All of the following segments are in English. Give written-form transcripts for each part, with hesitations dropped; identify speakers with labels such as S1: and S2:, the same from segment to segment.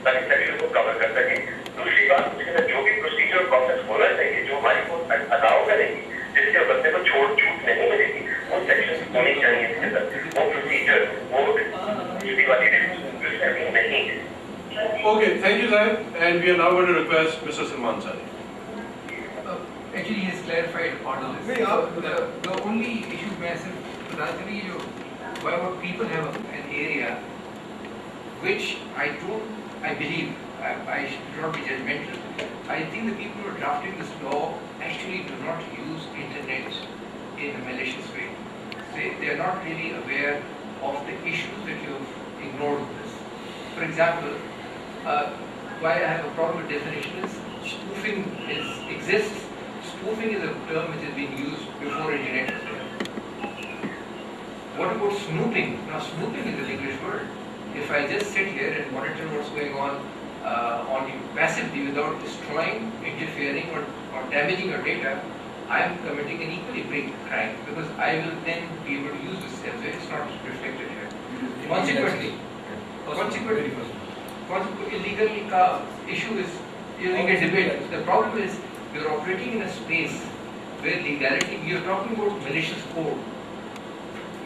S1: ताकि सभी उसको कवर कर सके। दूसरी बात, उसके अंदर जो भी प्रोसीजर प्रोसेस होना चाहिए, जो हमारी कोर्ट अलाउ करेगी, जिससे बंदे को छूट नहीं मिलेगी, वो सेक्शन होनी चाहिए इसके अंदर, वो प्रोसीजर, वो पिछली वाली अभी नहीं है।
S2: Okay, thank you, Zaid. And we are now going to request Mr. Salman Sari.
S3: Actually, he has clarified part of this. The only issue मैं सिर्फ बताते हैं जो wherever people have an area which I believe, I should not be judgmental. I think the people who are drafting this law actually do not use internet in a malicious way. They are not really aware of the issues that you have ignored with this. For example, why I have a problem with definition is spoofing exists. Spoofing is a term which has been used before internet was there. What about snooping? Now snooping is an English word. If I just sit here and monitor what's going on you passively without destroying, interfering or damaging your data, I am committing an equally big crime because I will then be able to use this as it's not reflected here. Consequently, illegal issue is illegal debate. The problem is you're operating in a space where legality, you're talking about malicious code.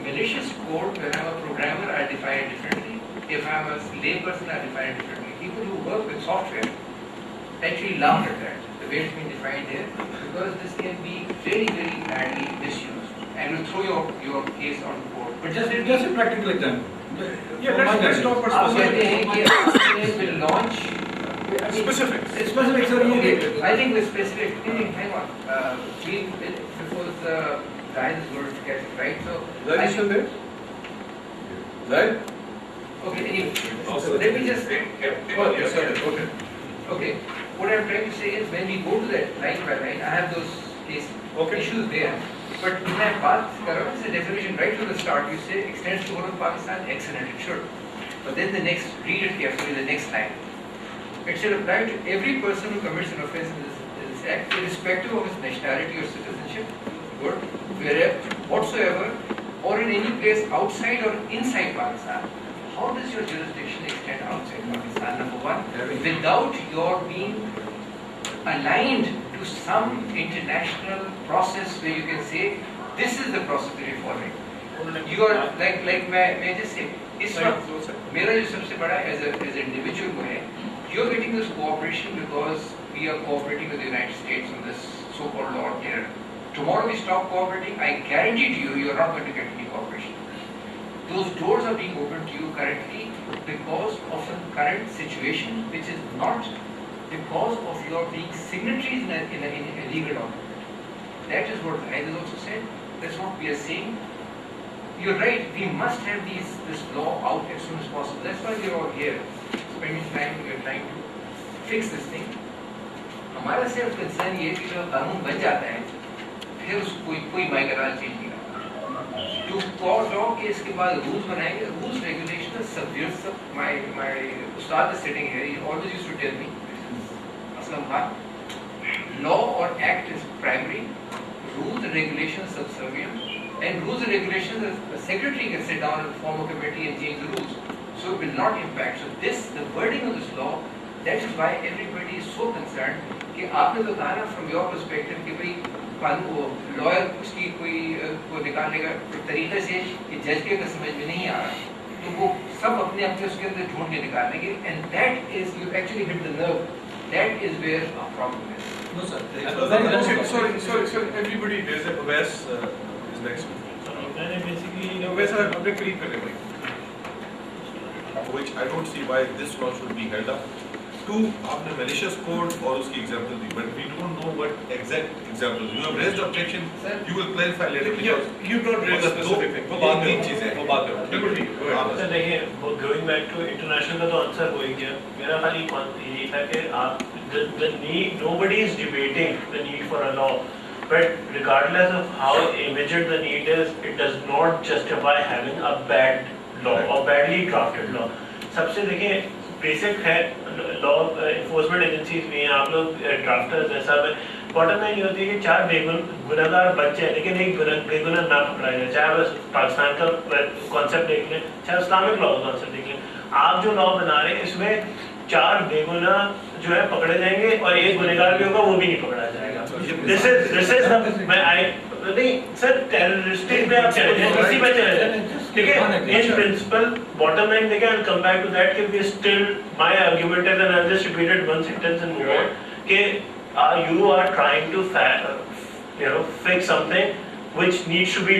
S3: Malicious code, when I'm a programmer, I define it differently. If I'm a layperson, I define it differently. People who work with software actually laugh at that, the way it's been defined here, because this can be very, very badly misused and will throw your case on court.
S4: But just a practical example.
S2: Yeah, let's talk about specifics.
S3: Will launch
S2: Specifics.
S3: Specifics are okay. I think the specific. Hang on. Before the Zaid is going to get it right. So
S2: Zaid is still there? Zaid?
S3: Okay. Anyway, let me just.
S2: Yes, okay.
S3: Okay. What I'm trying to say is when we go to that line by line, I have those issues there. But in that path, it's a definition right from the start. You say extends to all of Pakistan, excellent, it should. But then the next, read it carefully, the next line. It should apply to every person who commits an offence in this act, irrespective of his nationality or citizenship, wherever, whatsoever, or in any place outside or inside Pakistan. How does your jurisdiction extend outside Pakistan? Number one, without your being aligned to some international process where you can say, this is the process that you're following. You are like may I just say, इस वक्त मेरा जो सबसे बड़ा as an individual वो है, you're getting this cooperation because we are cooperating with the United States on this so-called law here. Tomorrow we stop cooperating, I guarantee to you, you're not going to get any cooperation. Those doors are being opened to you currently because of the current situation, which is not because of your being signatories in a legal document. That is what Zaid has also said. That's what we are saying. You're right, we must have this law out as soon as possible. That's why we're all here, spending time, we're trying to fix this thing. हमारा सिर्फ concern ये है कि जब कानून बन जाता है, फिर उसको कोई माइक्रोल चेंज नहीं करता। जो कोर्ट लॉ के इसके बाद रूल्स बनाएंगे, rules regulation subjects of my ustad is sitting here. He always used to tell me, Aslam Khan, law or act is primary, rules and regulations subservient. And rules and regulations, the secretary can sit down and form a committee and change the rules. So it will not impact. So the wording of this law, that is why everybody is so concerned कि आपने तो कहा ना from your perspective कि भाई कानून lawyer उसकी को निकालने का तरीके से कि जज के समझ में नहीं आ रहा, तो वो सब अपने उसके अंदर ढूंढ के निकालेंगे, and that is you actually hit the nerve. That is where our problem is.
S4: No sir.
S2: Sorry. Everybody, there's a Wes is next.
S5: Basically,
S2: Wes are public read करने भाई.
S5: which I don't see why this law should be held up. Two, आपने malicious code और उसकी example the, but we don't know what exact examples. You have raised objection. You will clarify later.
S2: You've not raised specific thing.
S5: वो बात तीन चीजें हैं.
S2: वो बात है. बिल्कुल ठीक.
S6: तो देखिए, going back to international का तो आंसर हो ही गया. मेरा खाली यही था कि आप the need, nobody is debating the need for a law, but regardless of how immediate the need is, it does not justify having a bad law or badly drafted law. सबसे देखिए बेसिक है law enforcement agencies में आप लोग drafters है सब है. Bottom line ये होती है कि चार गुनहगार बच्चे हैं लेकिन एक बेगुनाह ना पकड़ा जाए. चाहे बस पाकिस्तान का कॉन्सेप्ट देख लें, चाहे इस्लामिक लॉ का कॉन्सेप्ट देख लें. आप जो लॉ बना रहे हैं इसमें 4 बेगुना जो है पकड़े जाएंगे और एक गुनहगार भी होगा वो भी नहीं पकड़ा जाएगा। दिस इज मैं आई नहीं सर टेररिस्टिक में आप चले इसी पे चले जाए, ठीक है। इन प्रिंसिपल बॉटम लाइन देखिए, I will come back to that कि we still my argument is, and I just repeated one sentence and move on, कि you are trying to fix something which needs to be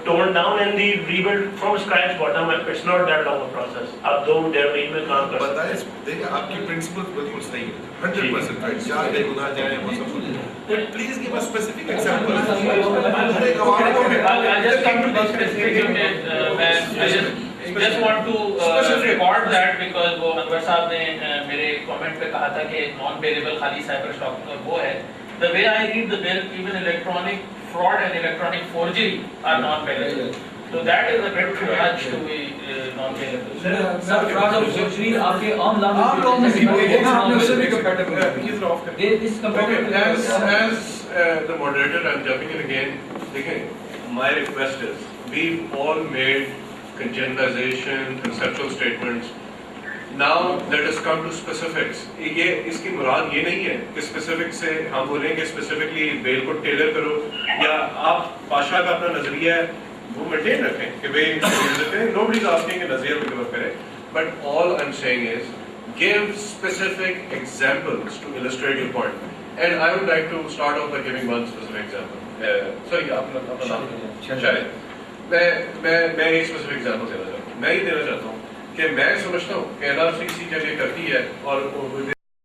S6: torn down and the rebuild from scratch bottom up. It's not that long a process. आप 2 डेढ़ महीने में काम कर सकते हैं।
S5: देखिए आपकी प्रिंसिपल बिल्कुल सही है, 100% राइट। 4 बेगुनाह जाए वो सब कुछ, but please give a specific example.
S7: I'll just come to the specific. I just want to record that because वो अनवर साहब ने मेरे कमेंट पे कहा था कि नॉन पेरेबल खाली साइबर स्टॉक वो है। The way I read the bill, even electronic fraud and electronic forgery are non-payable. So that is a bit too much to be non-payable.
S4: Sir fraud और forgery आपके आम law में भी आपने उससे भी compatible है। This compatible
S2: as the moderator, I'm jumping in again. Again, my request is, we've all made generalization, conceptual statements. Now let us come to specifics. ये इसकी मुराद ये नहीं है कि specific से हम बोलेंगे specifically बेल को टेलर करो, या आप पाशा का अपना नजरिया है वो मेंटेन रखें कि भाई nobody is asking कि नजरिया को कवर करें, but all I'm saying is give specific examples to illustrate your point. And I would like to start off by giving one specific example. Sorry, अपना नाम शायद मैं एक स्पेसिफिक एग्जांपल देना चाहता हूँ। मैं ये देना चाहता हूँ कि मैं समझता हूँ कि एनआरसी जब ये करती है और